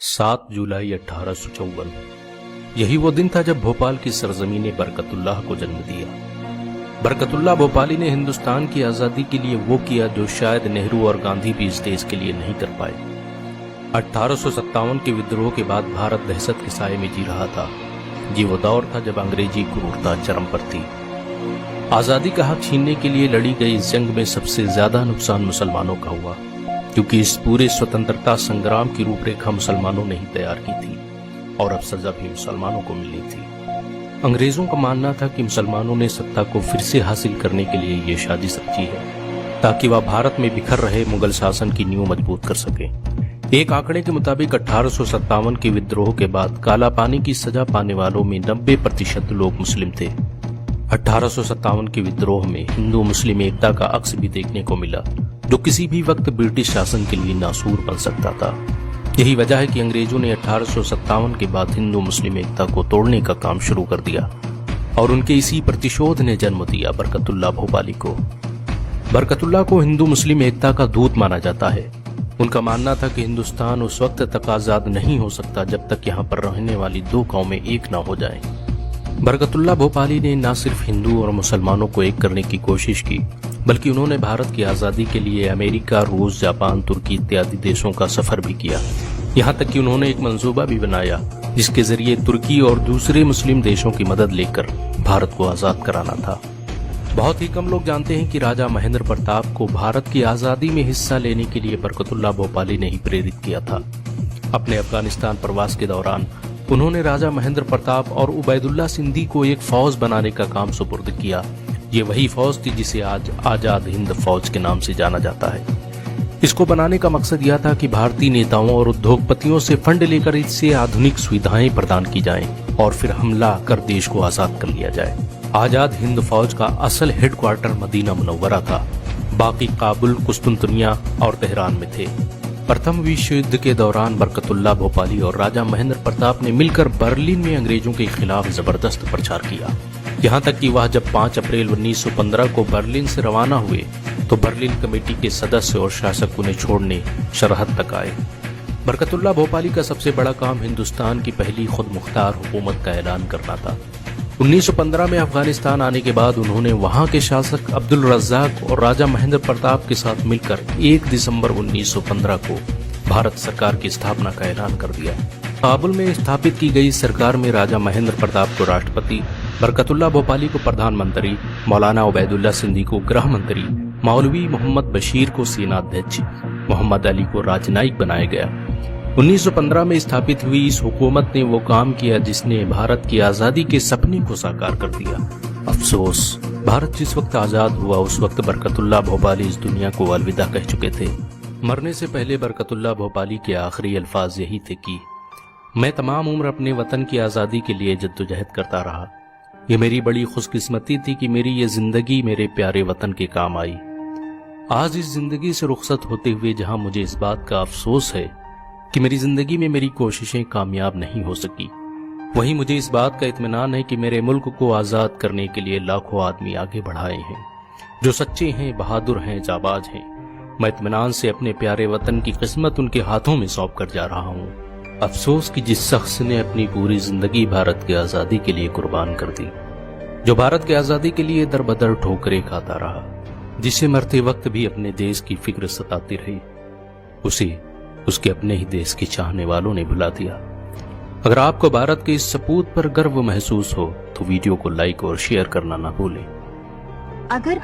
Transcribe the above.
7 जुलाई 1854। यही वो दिन था जब भोपाल की सरजमी ने बरकतुल्लाह को जन्म दिया। बरकतुल्लाह भोपाली ने हिंदुस्तान की आजादी के लिए वो किया जो शायद नेहरू और गांधी भी इस देश के लिए नहीं कर पाए। 1857 के विद्रोह के बाद भारत दहशत के साए में जी रहा था। ये वो दौर था जब अंग्रेजी क्रूरता चरम पर थी। आजादी का हक छीनने के लिए लड़ी गई इस जंग में सबसे ज्यादा नुकसान मुसलमानों का हुआ, क्योंकि इस पूरे स्वतंत्रता संग्राम की रूपरेखा मुसलमानों ने ही तैयार की थी और अब सजा भी मुसलमानों को मिलनी थी। अंग्रेजों का मानना था कि मुसलमानों ने सत्ता को फिर से हासिल करने के लिए ये साजिश रची है ताकि वह भारत में बिखर रहे मुगल शासन की नींव मजबूत कर सके। एक आंकड़े के मुताबिक 1857 के विद्रोह के बाद काला पानी की सजा पाने वालों में 90% लोग मुस्लिम थे। 1857 के विद्रोह में हिंदू मुस्लिम एकता का अक्स भी देखने को मिला, जो किसी भी वक्त ब्रिटिश शासन के लिए नासूर बन सकता था। यही वजह है कि अंग्रेजों ने 1857 के बाद हिंदू मुस्लिम एकता को तोड़ने का काम शुरू कर दिया और उनके इसी प्रतिशोध ने जन्म दिया बरकतुल्लाह भोपाली को। बरकतुल्लाह को हिंदू मुस्लिम एकता का दूत माना जाता है। उनका मानना था कि हिंदुस्तान उस वक्त तक आजाद नहीं हो सकता जब तक यहाँ पर रहने वाली दो कौमें एक न हो जाएं। बरकतुल्लाह भोपाली ने न सिर्फ हिंदू और मुसलमानों को एक करने की कोशिश की, बल्कि उन्होंने भारत की आजादी के लिए अमेरिका, रूस, जापान, तुर्की इत्यादि देशों का सफर भी किया। यहाँ तक कि उन्होंने एक मंसूबा भी बनाया जिसके जरिए तुर्की और दूसरे मुस्लिम देशों की मदद लेकर भारत को आजाद कराना था। बहुत ही कम लोग जानते हैं कि राजा महेंद्र प्रताप को भारत की आजादी में हिस्सा लेने के लिए बरकतुल्लाह भोपाली ने ही प्रेरित किया था। अपने अफगानिस्तान प्रवास के दौरान उन्होंने राजा महेंद्र प्रताप और उबैदुल्ला सिंधी को एक फौज बनाने का काम सुपुर्द किया। ये वही फौज थी जिसे आज आजाद हिंद फौज के नाम से जाना जाता है। इसको बनाने का मकसद यह था कि भारतीय नेताओं और उद्योगपतियों से फंड लेकर इससे आधुनिक सुविधाएं प्रदान की जाएं और फिर हमला कर देश को आजाद कर लिया जाए। आजाद हिंद फौज का असल हेडक्वार्टर मदीना मुनव्वरा था, बाकी काबुल, कुस्तुनतुनिया और तेहरान में थे। प्रथम विश्व युद्ध के दौरान बरकतुल्लाह भोपाली और राजा महेंद्र प्रताप ने मिलकर बर्लिन में अंग्रेजों के खिलाफ जबरदस्त प्रचार किया। यहाँ तक कि वह जब 5 अप्रैल 1915 को बर्लिन से रवाना हुए तो बर्लिन कमेटी के सदस्य और शासक उन्हें छोड़ने सरहद तक आए। बरकतुल्लाह भोपाली का सबसे बड़ा काम हिंदुस्तान की पहली खुद मुख्तार हुकूमत का ऐलान करना था। 1915 में अफगानिस्तान आने के बाद उन्होंने वहां के शासक अब्दुल रज्जाक और राजा महेंद्र प्रताप के साथ मिलकर 1 दिसंबर 1915 को भारत सरकार की स्थापना का ऐलान कर दिया। काबुल में स्थापित की गई सरकार में राजा महेंद्र प्रताप को राष्ट्रपति, बरकतुल्लाह भोपाली को प्रधानमंत्री, मौलाना उबैदुल्ला सिंधी को गृह मंत्री, मौलवी मोहम्मद बशीर को सेनाध्यक्ष, मोहम्मद अली को राजनयिक बनाया गया। 1915 में स्थापित हुई इस हुकूमत ने वो काम किया जिसने भारत की आजादी के सपने को साकार कर दिया। अफसोस, भारत जिस वक्त आजाद हुआ उस वक्त बरकतुल्लाह भोपाली इस दुनिया को अलविदा कह चुके थे। मरने से पहले बरकतुल्लाह भोपाली के आखिरी अल्फाज यही थे कि मैं तमाम उम्र अपने वतन की आजादी के लिए जद्दोजहद करता रहा। ये मेरी बड़ी खुशकिस्मती थी कि मेरी ये जिंदगी मेरे प्यारे वतन के काम आई। आज इस जिंदगी से रुखसत होते हुए जहां मुझे इस बात का अफसोस है कि मेरी जिंदगी में मेरी कोशिशें कामयाब नहीं हो सकी, वहीं मुझे इस बात का इत्मीनान है कि मेरे मुल्क को आजाद करने के लिए लाखों आदमी आगे बढ़ाए हैं जो सच्चे हैं, बहादुर हैं, जाबाज हैं। मैं इत्मीनान से अपने प्यारे वतन की किस्मत उनके हाथों में सौंप कर जा रहा हूँ। अफसोस कि जिस शख्स ने अपनी पूरी जिंदगी भारत की आजादी के लिए कुर्बान कर दी, जो भारत की आजादी के लिए दर बदर ठोकरें खाता रहा, जिसे मरते वक्त भी अपने देश की फिक्र सताती रही, उसे उसके अपने ही देश के चाहने वालों ने भुला दिया। अगर आपको भारत के इस सपूत पर गर्व महसूस हो तो वीडियो को लाइक और शेयर करना ना भूलें। अगर